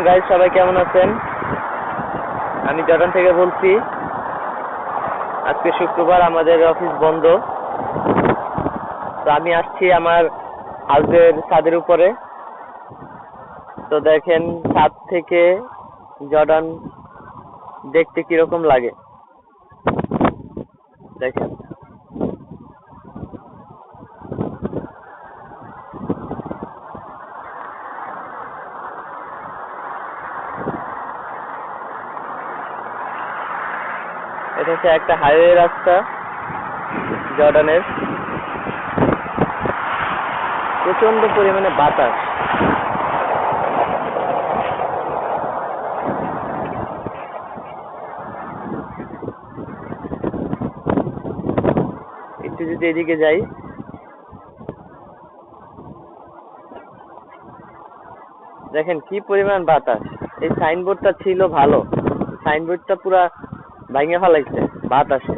Guys, সবাই কেমন আছেন? আমি জর্ডান থেকে বলছি। আজকে শুক্রবার, আমাদের অফিস বন্ধ। তো আমি আসছি আমার হাউসের ছাদের উপরে। তো দেখেন ছাদ থেকে জর্ডান দেখতে কিরকম লাগে। দেখেন এটা হচ্ছে একটা হাইওয়ে রাস্তা জর্ডানের। প্রচন্ড পরিমাণে বাতাস। একটু যদি এদিকে যাই, দেখেন কি পরিমাণ বাতাস। এই সাইনবোর্ডটা ছিল ভালো, সাইনবোর্ডটা পুরা ভাঙে ফেলাইছে বাতাসে।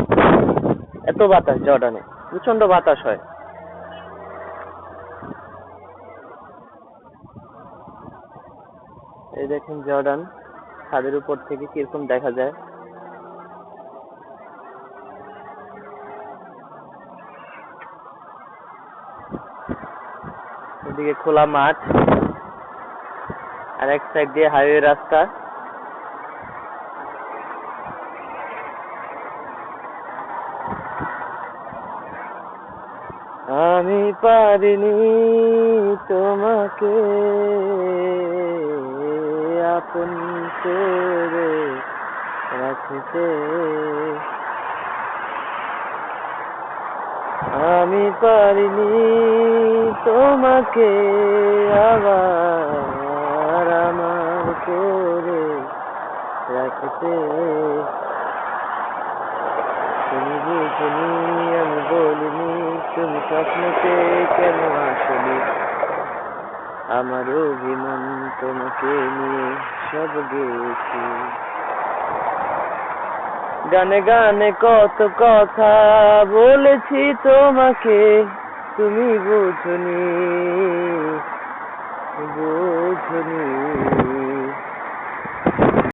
এত বাতাস জর্ডানে, প্রচন্ড বাতাস হয়। এই দেখেন জর্ডান ছাদের উপর থেকে কিরকম দেখা যায়। এদিকে খোলা মাঠ, আর এক সাইড দিয়ে হাইওয়ে রাস্তা। আমি পারিনি তোমাকে আপন করে রাখতে, আমি পারিনি তোমাকে আবার আমার করে রাখতে। তুমি বুঝনি, আমি বলিনি, তুমি স্বপ্নতে কেন আসনি। আমার অভিমান তোমাকে নিয়ে সব গেছি। গানে গানে কত কথা বলেছি তোমাকে, তুমি বুঝনি, বুঝনি।